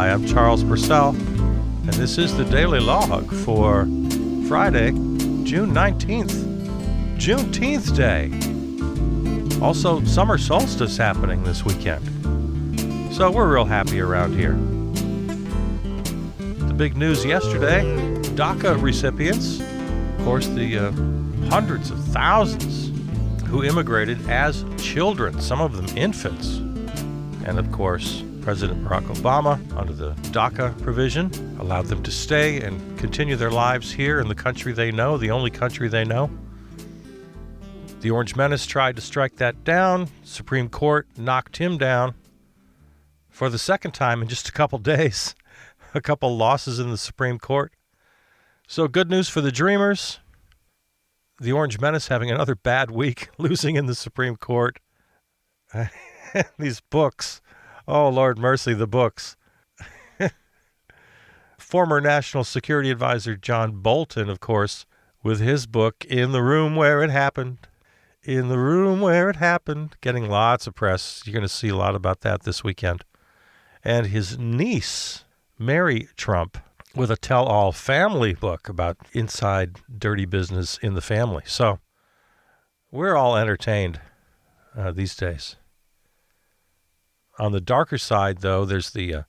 Hi, I'm Charles Purcell, and this is the Daily Log for Friday, June 19th, Juneteenth Day. Also, summer solstice happening this weekend. So we're real happy around here. The big news yesterday, DACA recipients, of course, the hundreds of thousands who immigrated as children, some of them infants. And of course, President Barack Obama, under the DACA provision, allowed them to stay and continue their lives here in the country they know, the only country they know. The Orange Menace tried to strike that down. Supreme Court knocked him down for the second time in just a couple days. A couple losses in the Supreme Court. So good news for the Dreamers. The Orange Menace having another bad week, losing in the Supreme Court. These books. Oh, Lord mercy, the books. Former National Security Advisor John Bolton, of course, with his book, In the Room Where It Happened. In the Room Where It Happened. Getting lots of press. You're going to see a lot about that this weekend. And his niece, Mary Trump, with a tell-all family book about inside dirty business in the family. So we're all entertained these days. On the darker side, though, there's the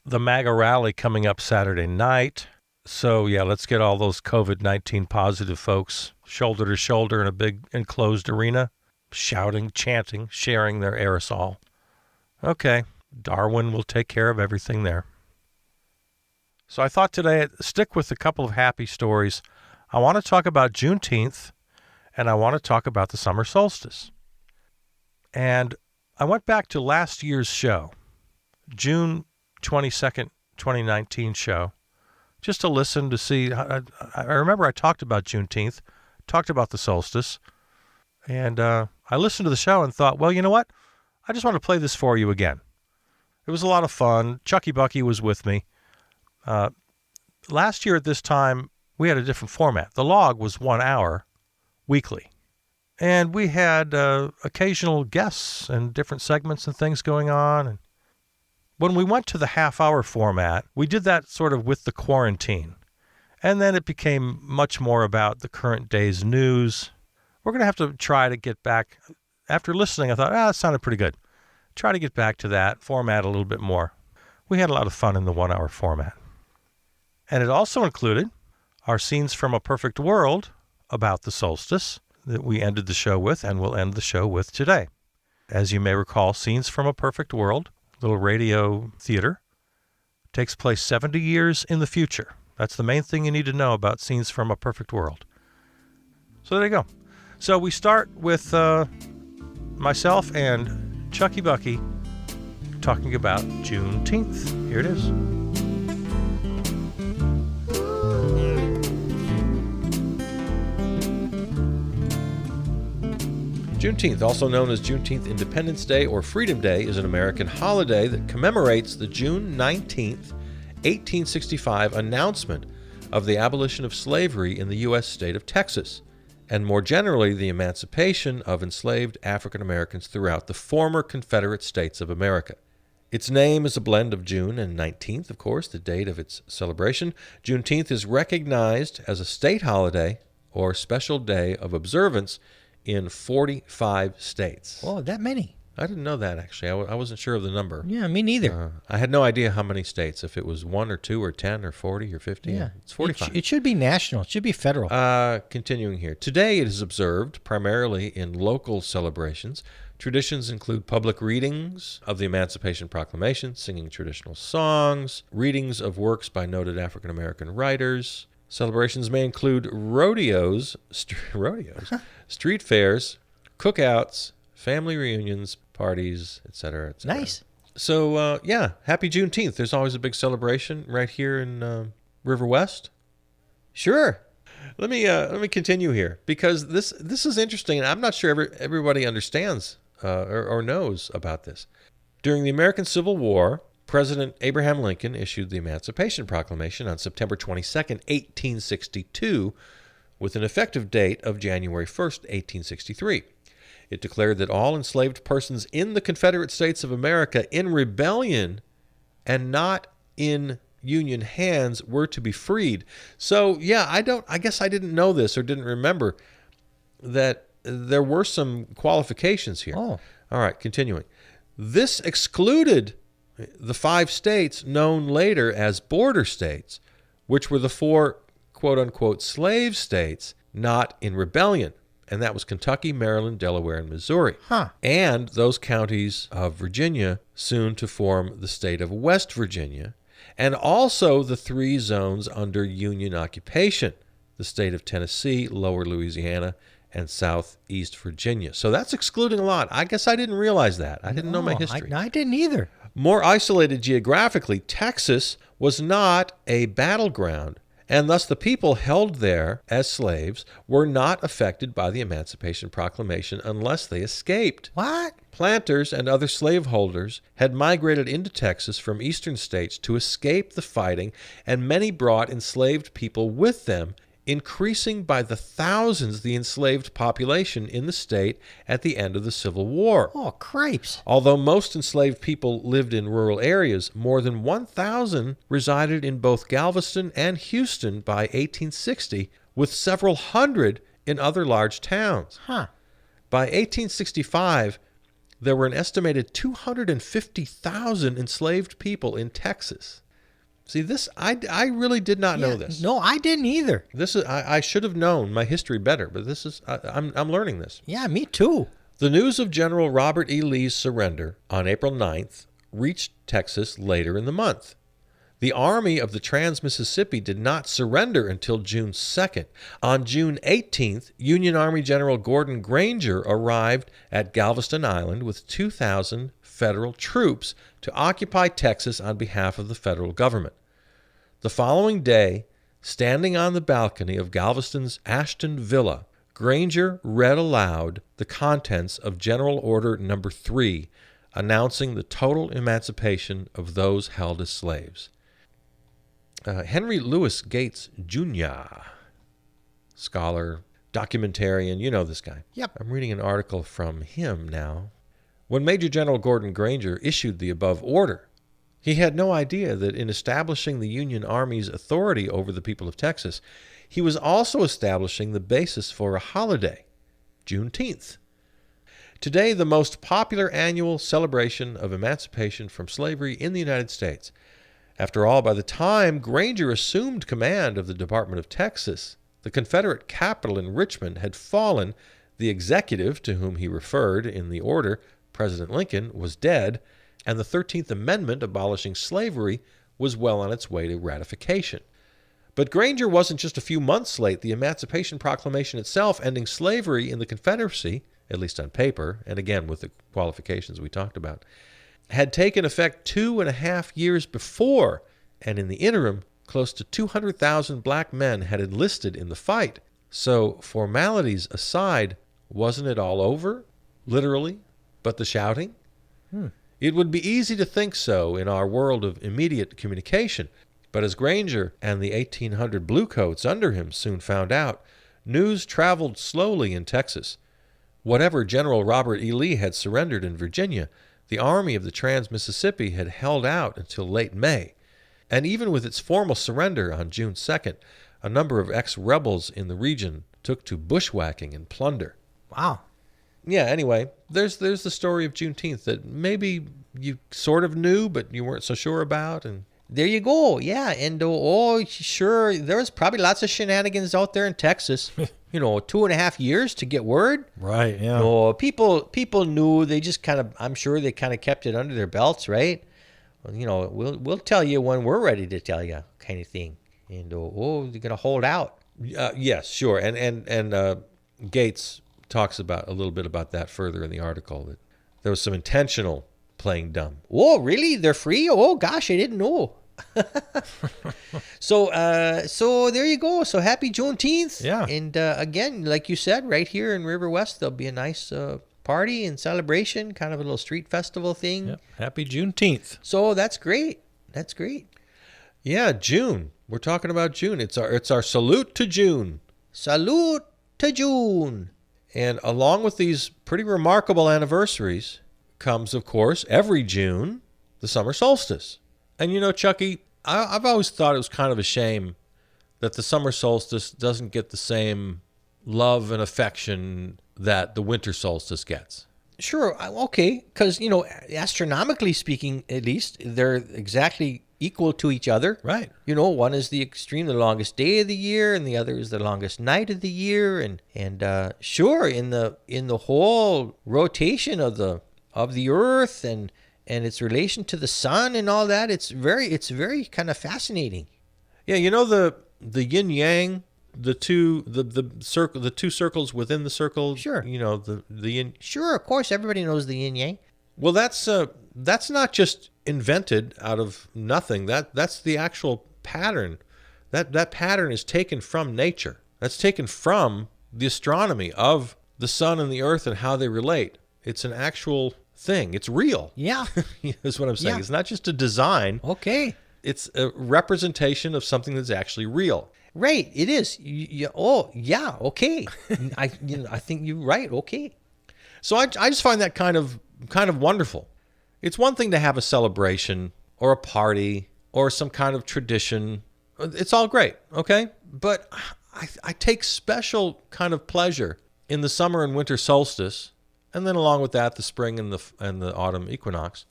MAGA rally coming up Saturday night. So, yeah, let's get all those COVID-19 positive folks shoulder to shoulder in a big enclosed arena, shouting, chanting, sharing their aerosol. Okay, Darwin will take care of everything there. So I thought today I'd stick with a couple of happy stories. I want to talk about Juneteenth, and I want to talk about the summer solstice. And I went back to last year's show, June 22nd, 2019 show, just to listen to see. I remember I talked about Juneteenth, talked about the solstice, and I listened to the show and thought, well, you know what? I just want to play this for you again. It was a lot of fun. Chucky Bucky was with me. Last year at this time, we had a different format. The log was 1 hour weekly. And we had occasional guests and different segments and things going on. And when we went to the half-hour format, we did that sort of with the quarantine. And then it became much more about the current day's news. We're going to have to try to get back. After listening, I thought, that sounded pretty good. Try to get back to that format a little bit more. We had a lot of fun in the 1 hour format. And it also included our Scenes from a Perfect World about the solstice that we ended the show with and will end the show with today. As you may recall, Scenes from a Perfect World, little radio theater, takes place 70 years in the future. That's the main thing you need to know about Scenes from a Perfect World. So there you go. So we start with myself and Chucky Bucky talking about Juneteenth. Here it is. Juneteenth, also known as Juneteenth Independence Day or Freedom Day, is an American holiday that commemorates the June 19th, 1865 announcement of the abolition of slavery in the U.S. state of Texas, and more generally, the emancipation of enslaved African Americans throughout the former Confederate States of America. Its name is a blend of June and 19th, of course, the date of its celebration. Juneteenth is recognized as a state holiday or special day of observance in 45 states. Oh, that many? I didn't know that, actually. I wasn't sure of the number. Yeah, me neither. I had no idea how many states, if it was 1 or 2 or 10 or 40 or 50. Yeah, It's 45. It should be national. It should be federal. Continuing here. Today it is observed primarily in local celebrations. Traditions include public readings of the Emancipation Proclamation, singing traditional songs, readings of works by noted African American writers. Celebrations may include rodeos, street fairs, cookouts, family reunions, parties, etc., etc. Nice. So, happy Juneteenth. There's always a big celebration right here in River West. Sure. Let me continue here, because this is interesting, and I'm not sure everybody understands or knows about this. During the American Civil War, President Abraham Lincoln issued the Emancipation Proclamation on September 22nd, 1862, with an effective date of January 1st, 1863. It declared that all enslaved persons in the Confederate States of America in rebellion and not in Union hands were to be freed. So, yeah, I guess I didn't know this or didn't remember that there were some qualifications here. Oh. All right, continuing. This excluded the 5 states known later as border states, which were the 4 quote-unquote slave states not in rebellion. And that was Kentucky, Maryland, Delaware, and Missouri. Huh. And those counties of Virginia, soon to form the state of West Virginia, and also the 3 zones under Union occupation, the state of Tennessee, Lower Louisiana, and Southeast Virginia. So that's excluding a lot. I guess I didn't realize that. I didn't know my history. I didn't either. More isolated geographically, Texas was not a battleground, and thus the people held there as slaves were not affected by the Emancipation Proclamation unless they escaped. What? Planters and other slaveholders had migrated into Texas from eastern states to escape the fighting, and many brought enslaved people with them, increasing by the thousands the enslaved population in the state at the end of the Civil War. Oh, cripes. Although most enslaved people lived in rural areas, more than 1,000 resided in both Galveston and Houston by 1860, with several hundred in other large towns. Huh. By 1865, there were an estimated 250,000 enslaved people in Texas. See, this I really did not know this. No, I didn't either. This is I should have known my history better, but this is I'm learning this. Yeah, me too. The news of General Robert E. Lee's surrender on April 9th reached Texas later in the month. The Army of the Trans-Mississippi did not surrender until June 2nd. On June 18th, Union Army General Gordon Granger arrived at Galveston Island with 2,000 federal troops to occupy Texas on behalf of the federal government. The following day, standing on the balcony of Galveston's Ashton Villa, Granger read aloud the contents of General Order No. 3, announcing the total emancipation of those held as slaves. Henry Louis Gates, Jr., scholar, documentarian, you know this guy. Yep. I'm reading an article from him now. When Major General Gordon Granger issued the above order, he had no idea that in establishing the Union Army's authority over the people of Texas, he was also establishing the basis for a holiday, Juneteenth. Today, the most popular annual celebration of emancipation from slavery in the United States. After all, by the time Granger assumed command of the Department of Texas, the Confederate capital in Richmond had fallen, the executive to whom he referred in the order, President Lincoln, was dead, and the 13th Amendment abolishing slavery was well on its way to ratification. But Granger wasn't just a few months late. The Emancipation Proclamation itself, ending slavery in the Confederacy, at least on paper, and again with the qualifications we talked about, had taken effect 2.5 years before, and in the interim, close to 200,000 black men had enlisted in the fight. So, formalities aside, wasn't it all over, literally, but the shouting? It would be easy to think so in our world of immediate communication, but as Granger and the 1,800 bluecoats under him soon found out, news traveled slowly in Texas. Whatever General Robert E. Lee had surrendered in Virginia, the Army of the Trans-Mississippi had held out until late May. And even with its formal surrender on June 2nd, a number of ex-rebels in the region took to bushwhacking and plunder. Wow. Yeah, anyway, there's the story of Juneteenth that maybe you sort of knew, but you weren't so sure about. And There you go. Yeah. And sure, there's probably lots of shenanigans out there in Texas. 2.5 years to get word. Right, yeah. No, people knew. They just kind of, I'm sure they kind of kept it under their belts, right? Well, we'll tell you when we're ready to tell you, kind of thing. And they're gonna hold out. yes, sure. And Gates talks about a little bit about that further in the article, that there was some intentional playing dumb. Oh, really? They're free? Oh, gosh, I didn't know. So there you go. So happy Juneteenth. Yeah. And again, like you said, right here in River West, there'll be a nice party and celebration, kind of a little street festival thing. Yep. Happy Juneteenth. So that's great. That's great. Yeah, June. We're talking about June. It's our salute to June. Salute to June. And along with these pretty remarkable anniversaries comes, of course, every June, the summer solstice. And Chucky, I've always thought it was kind of a shame that the summer solstice doesn't get the same love and affection that the winter solstice gets. Sure, okay, because, astronomically speaking, at least, they're exactly equal to each other. Right. One is the longest day of the year, and the other is the longest night of the year, and sure, in the whole rotation of the Earth and its relation to the sun and all that, it's very kind of fascinating. Yeah, the yin yang, the two circles within the circle. Sure. The yin. Sure, of course, everybody knows the yin yang. Well, that's not just invented out of nothing. That's the actual pattern. That pattern is taken from nature. That's taken from the astronomy of the sun and the earth and how they relate. It's an actual thing. It's real. Yeah. Is what I'm saying. Yeah. It's not just a design. Okay. It's a representation of something that's actually real. Right. It is. Oh, yeah. Okay. I think you're right. Okay. So I just find that kind of wonderful. It's one thing to have a celebration or a party or some kind of tradition. It's all great, okay? But I take special kind of pleasure in the summer and winter solstice, and then along with that, the spring and the autumn equinox,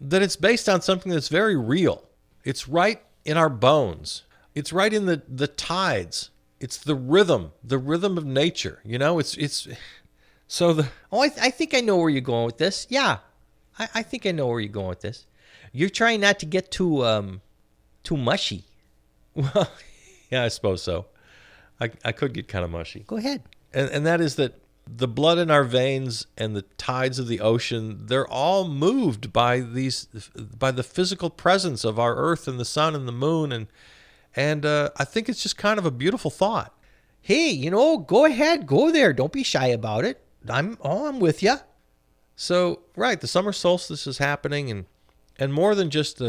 that it's based on something that's very real. It's right in our bones. It's right in the tides. It's the rhythm of nature. It's so the. Oh, I think I know where you're going with this. Yeah, I think I know where you're going with this. You're trying not to get too mushy. Well, yeah, I suppose so. I could get kind of mushy. Go ahead. And that is that the blood in our veins and the tides of the ocean, they're all moved by the physical presence of our earth and the sun and the moon. And I think it's just kind of a beautiful thought. Hey, go ahead. Go there. Don't be shy about it. I'm with you. So, right, the summer solstice is happening and more than just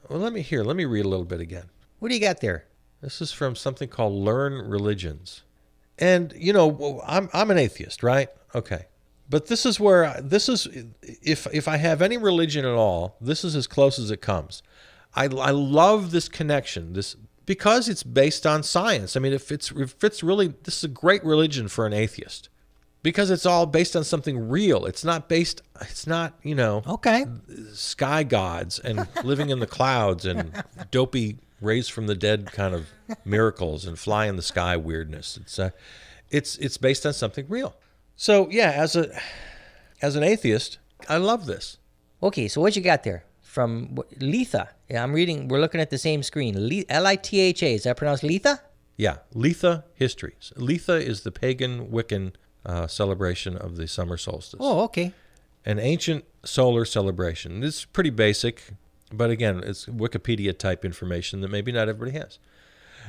let me read a little bit again. What do you got there? This is from something called Learn Religions. And, I'm an atheist, right? Okay. But this is if I have any religion at all, this is as close as it comes. I love this connection, because it's based on science. I mean, if it's really, this is a great religion for an atheist. Because it's all based on something real. It's not, Okay. sky gods and living in the clouds and dopey raised from the dead kind of miracles and fly in the sky weirdness. It's based on something real. So yeah, as an atheist, I love this. Okay, so what you got there? From Litha. Yeah, I'm reading. We're looking at the same screen. Litha. Is that pronounced Litha? Yeah, Litha Histories. Litha is the pagan Wiccan celebration of the summer solstice. Oh, okay. An ancient solar celebration. It's pretty basic, but again, it's Wikipedia type information that maybe not everybody has.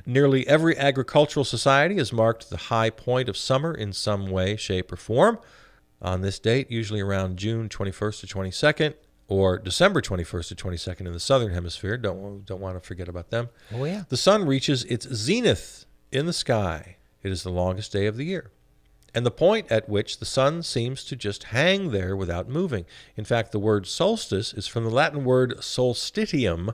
Nearly every agricultural society has marked the high point of summer in some way, shape, or form. On this date, usually around June 21st to 22nd, or December 21st to 22nd in the southern hemisphere. Don't want to forget about them. Oh, yeah. The sun reaches its zenith in the sky. It is the longest day of the year, and the point at which the sun seems to just hang there without moving. In fact, the word solstice is from the Latin word solstitium,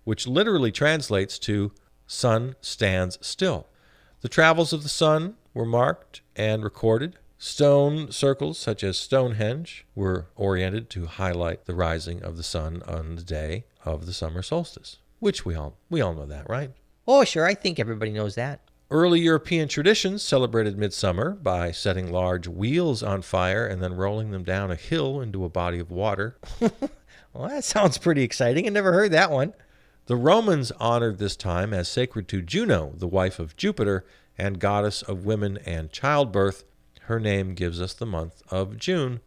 which literally translates to sun stands still. The travels of the sun were marked and recorded. Stone circles, such as Stonehenge, were oriented to highlight the rising of the sun on the day of the summer solstice, which we all know that, right? Oh, sure. I think everybody knows that. Early European traditions celebrated midsummer by setting large wheels on fire and then rolling them down a hill into a body of water. Well, that sounds pretty exciting. I never heard that one. The Romans honored this time as sacred to Juno, the wife of Jupiter and goddess of women and childbirth. Her name gives us the month of June.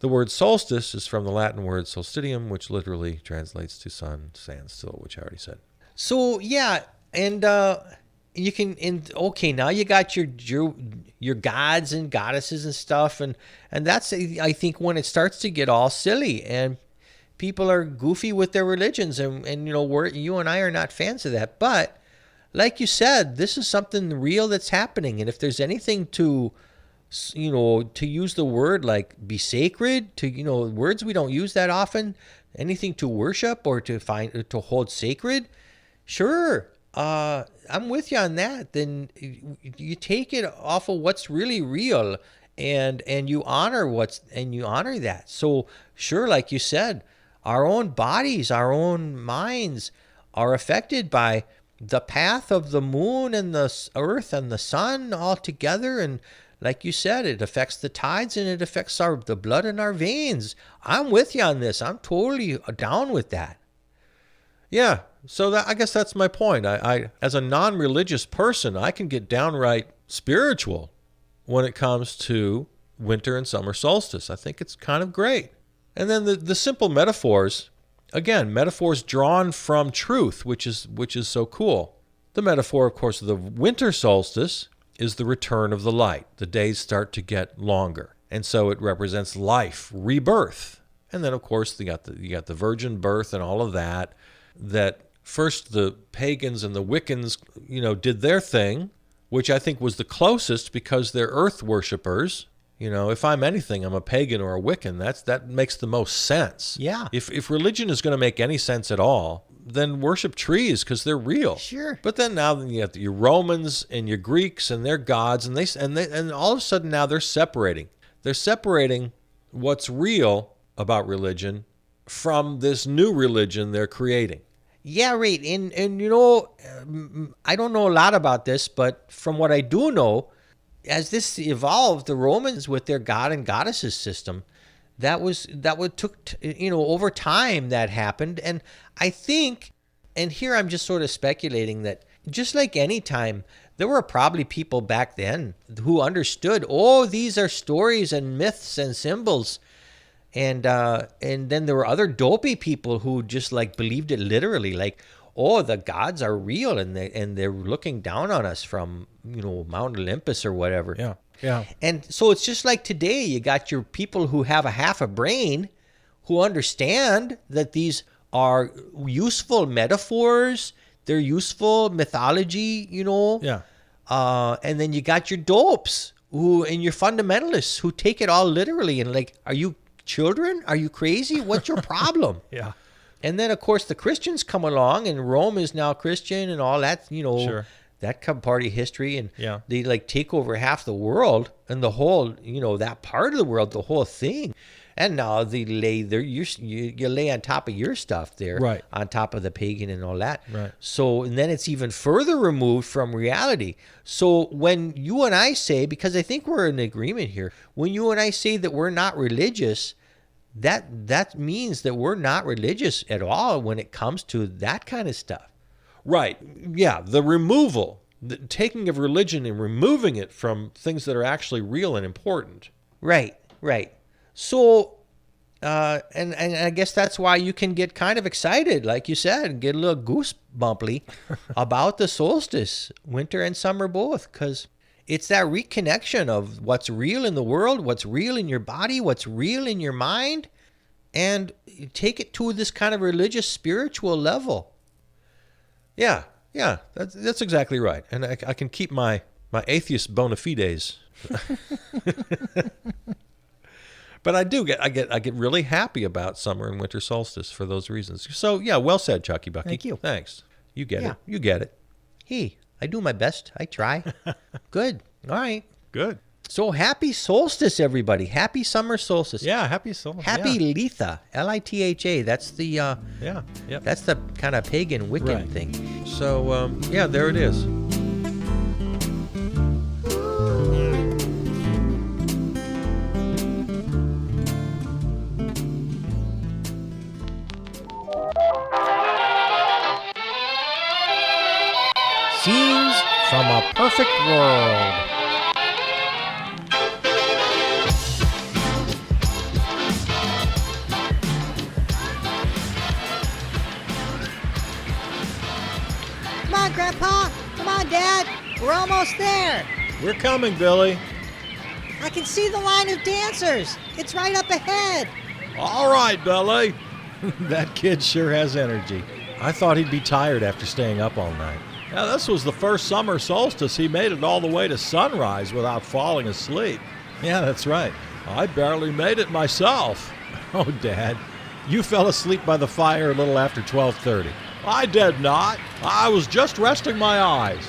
The word solstice is from the Latin word solstitium, which literally translates to sun stands still, which I already said. So, yeah, and you can, okay, now you got your gods and goddesses and stuff, and that's, I think, when it starts to get all silly, and people are goofy with their religions, and you and I are not fans of that. But like you said, this is something real that's happening, and if there's anything to use the word like be sacred, words we don't use that often, anything to worship or to hold sacred, Sure. I'm with you on that. Then you take it off of what's really real, and you honor that. So sure, like you said, our own bodies, our own minds are affected by the path of the moon and the earth and the sun all together. And like you said, it affects the tides and it affects the blood in our veins. I'm with you on this. I'm totally down with that. Yeah, so I guess that's my point. I as a non-religious person, I can get downright spiritual when it comes to winter and summer solstice. I think it's kind of great. And then the simple metaphors, again, metaphors drawn from truth, which is so cool. The metaphor, of course, of the winter solstice is the return of the light. The days start to get longer, and so it represents life, rebirth. And then, of course, you got the virgin birth and all of that. That first the pagans and the Wiccans, did their thing, which I think was the closest because they're earth worshipers. If I'm anything, I'm a pagan or a Wiccan. That makes the most sense. Yeah. If religion is going to make any sense at all, then worship trees because they're real. Sure. But then now you have your Romans and your Greeks and their gods, and all of a sudden now they're separating. They're separating what's real about religion from this new religion they're creating. Yeah, right. And I don't know a lot about this, but from what I do know, as this evolved, the Romans with their god and goddesses system, took over time that happened. And I think, and here I'm just sort of speculating that just like any time, there were probably people back then who understood, these are stories and myths and symbols. And then there were other dopey people who just like believed it literally, like, the gods are real and they're looking down on us from Mount Olympus or whatever. Yeah. And so it's just like today, you got your people who have a half a brain, who understand that these are useful metaphors, they're useful mythology, Yeah. And then you got your dopes and your fundamentalists who take it all literally and like, are you children? Are you crazy? What's your problem? Yeah. And then, of course, the Christians come along, and Rome is now Christian and all that, Sure. that part of history. And Yeah. they like take over half the world and the whole, that part of the world, the whole thing. And now they lay there, you lay on top of your stuff there, Right. on top of the pagan and all that. Right. So, and then it's even further removed from reality. So when you and I say, because I think we're in agreement here, when you and I say that we're not religious, that means that we're not religious at all when it comes to that kind of stuff. Right. Yeah. The removal, the taking of religion and removing it from things that are actually real and important. Right. So, and I guess that's why you can get kind of excited, like you said, and get a little goosebumpy about the solstice, winter and summer both, because it's that reconnection of what's real in the world, what's real in your body, what's real in your mind, and you take it to this kind of religious, spiritual level. Yeah. That's exactly right. And I can keep my atheist bona fides. But I get really happy about summer and winter solstice for those reasons. So yeah, well said, Chucky Bucky. Thank you. Thanks. You get Yeah. it. You get it. Hey, I do my best. I try. Good. All right. Good. So happy solstice, everybody. Happy summer solstice. Yeah. Happy solstice. Happy Litha, Litha. That's the Yeah. Yep. that's the kind of pagan Wiccan Right. thing. So yeah, there it is. Scenes from a perfect world. Come on, Grandpa. Come on, Dad. We're almost there. We're coming, Billy. I can see the line of dancers. It's right up ahead. All right, Billy. That kid sure has energy. I thought he'd be tired after staying up all night. Yeah, this was the first summer solstice he made it all the way to sunrise without falling asleep. Yeah, that's right. I barely made it myself. Oh, Dad, you fell asleep by the fire a little after 12:30. I did not. I was just resting my eyes.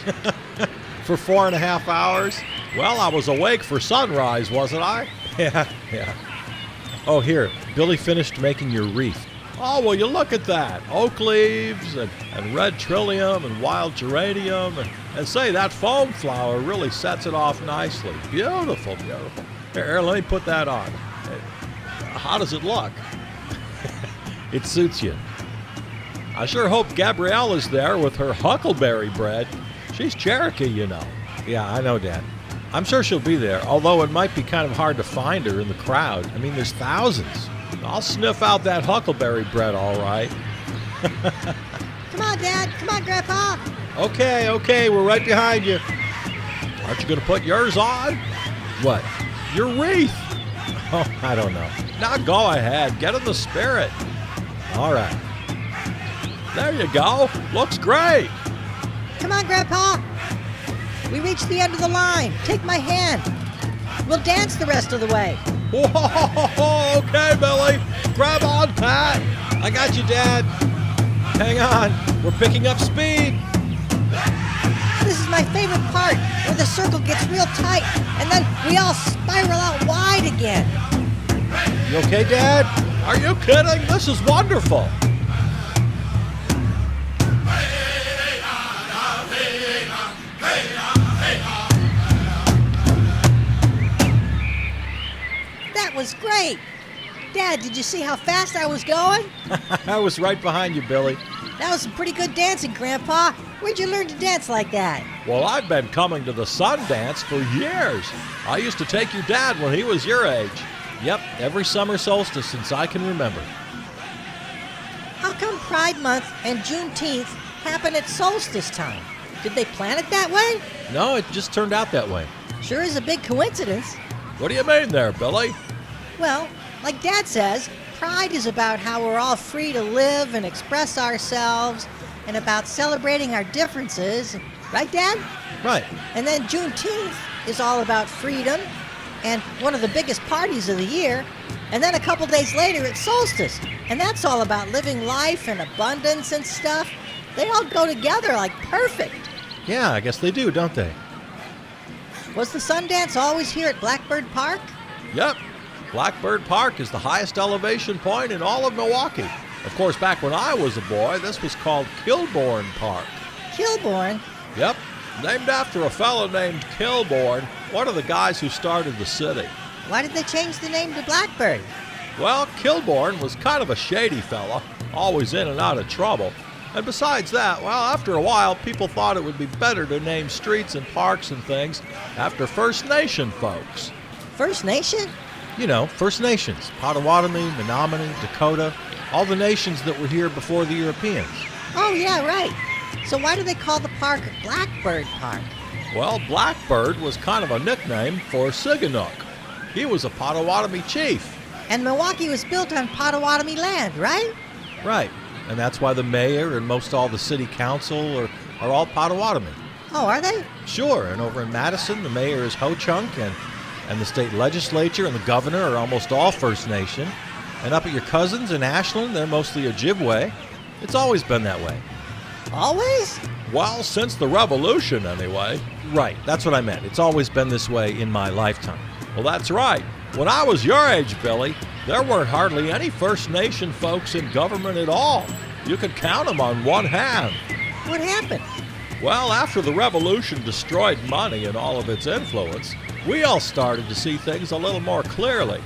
For 4.5 hours? Well, I was awake for sunrise, wasn't I? Yeah. Oh, here, Billy finished making your wreath. Oh, will you look at that? Oak leaves and red trillium and wild geranium. And say, that foam flower really sets it off nicely. Beautiful, beautiful. Here, let me put that on. How does it look? It suits you. I sure hope Gabrielle is there with her huckleberry bread. She's Cherokee, you know. Yeah, I know, Dad. I'm sure she'll be there, although it might be kind of hard to find her in the crowd. I mean, there's thousands. I'll sniff out that huckleberry bread, all right. Come on, Dad. Come on, Grandpa. Okay, we're right behind you. Aren't you going to put yours on? What? Your wreath? Oh, I don't know. Now go ahead. Get in the spirit. All right. There you go. Looks great. Come on, Grandpa. We reached the end of the line. Take my hand. We'll dance the rest of the way. Whoa, okay, Billy. Grab on, Pat. I got you, Dad. Hang on. We're picking up speed. This is my favorite part, where the circle gets real tight, and then we all spiral out wide again. You okay, Dad? Are you kidding? This is wonderful. That was great. Dad, did you see how fast I was going? I was right behind you, Billy. That was some pretty good dancing, Grandpa. Where'd you learn to dance like that? Well, I've been coming to the Sundance for years. I used to take your dad when he was your age. Yep, every summer solstice since I can remember. How come Pride Month and Juneteenth happen at solstice time? Did they plan it that way? No, it just turned out that way. Sure is a big coincidence. What do you mean there, Billy? Well, like Dad says, Pride is about how we're all free to live and express ourselves and about celebrating our differences. Right, Dad? Right. And then Juneteenth is all about freedom and one of the biggest parties of the year. And then a couple days later, it's solstice. And that's all about living life and abundance and stuff. They all go together like perfect. Yeah, I guess they do, don't they? Was the Sundance always here at Blackbird Park? Yep. Blackbird Park is the highest elevation point in all of Milwaukee. Of course, back when I was a boy, this was called Kilbourne Park. Kilbourne? Yep. Named after a fellow named Kilbourne, one of the guys who started the city. Why did they change the name to Blackbird? Well, Kilbourne was kind of a shady fella, always in and out of trouble. And besides that, well, after a while, people thought it would be better to name streets and parks and things after First Nation folks. First Nation? You know, First Nations, Potawatomi, Menominee, Dakota, all the nations that were here before the Europeans. Oh, yeah, right. So why do they call the park Blackbird Park? Well, Blackbird was kind of a nickname for Siganook. He was a Potawatomi chief. And Milwaukee was built on Potawatomi land, right? Right. And that's why the mayor and most all the city council are all Potawatomi. Oh, are they? Sure, and over in Madison, the mayor is Ho-Chunk, and the state legislature and the governor are almost all First Nation. And up at your cousins in Ashland, they're mostly Ojibwe. It's always been that way. Always? Well, since the Revolution, anyway. Right, that's what I meant. It's always been this way in my lifetime. Well, that's right. When I was your age, Billy, there weren't hardly any First Nation folks in government at all. You could count them on one hand. What happened? Well, after the Revolution destroyed money and all of its influence, we all started to see things a little more clearly.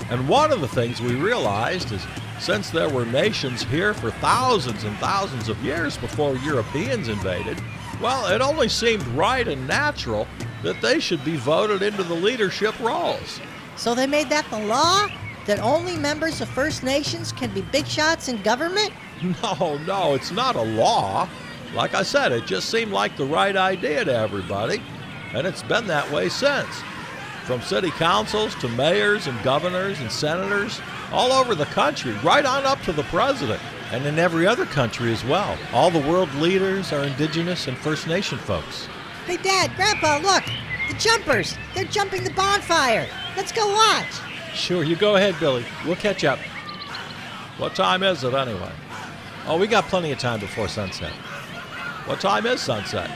And one of the things we realized is since there were nations here for thousands and thousands of years before Europeans invaded, well, it only seemed right and natural that they should be voted into the leadership roles. So they made that the law? That only members of First Nations can be big shots in government? No, it's not a law. Like I said, it just seemed like the right idea to everybody, and it's been that way since. From city councils to mayors and governors and senators, all over the country, right on up to the president. And in every other country as well. All the world leaders are Indigenous and First Nation folks. Hey, Dad, Grandpa, look! The jumpers! They're jumping the bonfire! Let's go watch! Sure, you go ahead, Billy. We'll catch up. What time is it anyway? Oh, we got plenty of time before sunset. What time is sunset?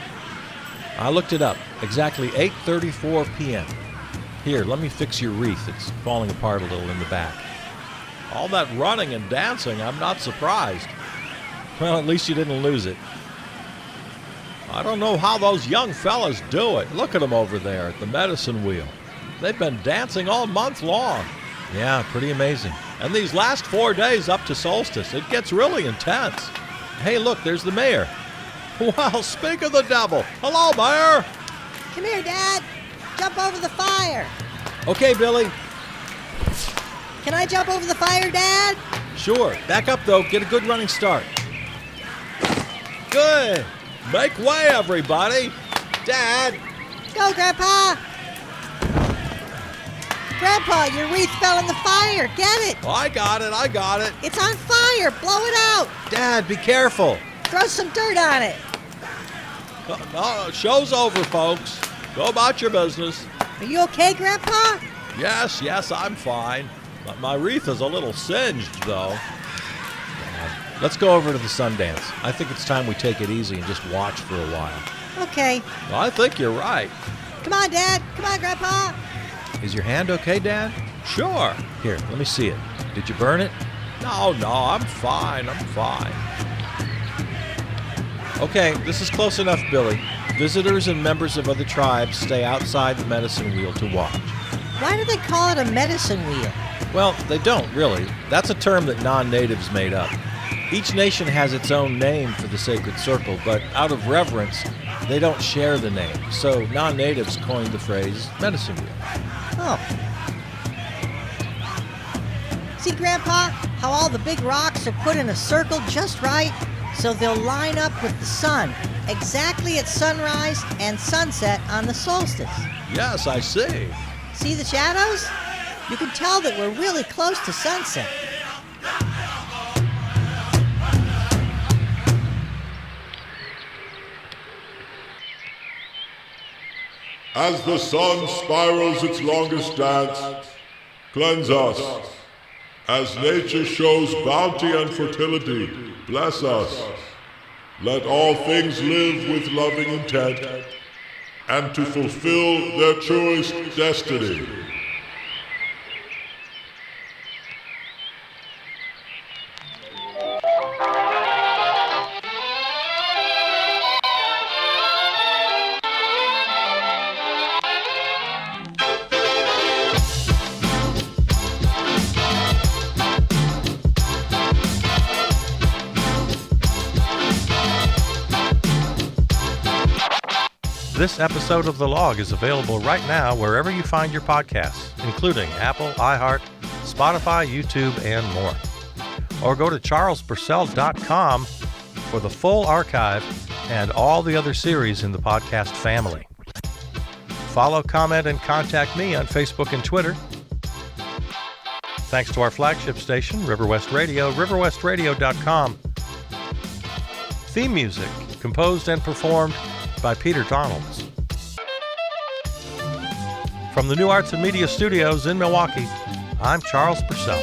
I looked it up. Exactly 8:34 p.m. Here, let me fix your wreath. It's falling apart a little in the back. All that running and dancing, I'm not surprised. Well, at least you didn't lose it. I don't know how those young fellas do it. Look at them over there at the medicine wheel. They've been dancing all month long. Yeah, pretty amazing. And these last 4 days up to solstice, it gets really intense. Hey, look, there's the mayor. Well, speak of the devil. Hello, Mayor. Come here, Dad. Jump over the fire. Okay, Billy. Can I jump over the fire, Dad? Sure. Back up, though. Get a good running start. Good. Make way, everybody. Dad. Go, Grandpa. Grandpa, your wreath fell in the fire. Get it. I got it. It's on fire. Blow it out. Dad, be careful. Throw some dirt on it. No, show's over, folks. Go about your business. Are you okay, Grandpa? Yes, I'm fine. My wreath is a little singed, though. Let's go over to the Sundance. I think it's time we take it easy and just watch for a while. Okay. I think you're right. Come on, Dad. Come on, Grandpa. Is your hand okay, Dad? Sure. Here, let me see it. Did you burn it? No, I'm fine. Okay, this is close enough, Billy. Visitors and members of other tribes stay outside the medicine wheel to watch. Why do they call it a medicine wheel? Well, they don't, really. That's a term that non-natives made up. Each nation has its own name for the sacred circle, but out of reverence, they don't share the name. So non-natives coined the phrase medicine wheel. Oh. See, Grandpa, how all the big rocks are put in a circle just right so they'll line up with the sun exactly at sunrise and sunset on the solstice. Yes, I see. See the shadows? You can tell that we're really close to sunset. As the sun spirals its longest dance, cleanse us. As nature shows bounty and fertility, bless us. Let all things live with loving intent, and to fulfill their truest destiny. This episode of The Log is available right now wherever you find your podcasts, including Apple, iHeart, Spotify, YouTube, and more. Or go to charlespurcell.com for the full archive and all the other series in the podcast family. Follow, comment, and contact me on Facebook and Twitter. Thanks to our flagship station, River West Radio, riverwestradio.com. Theme music composed and performed by Peter Donalds. From the New Arts and Media Studios in Milwaukee, I'm Charles Purcell.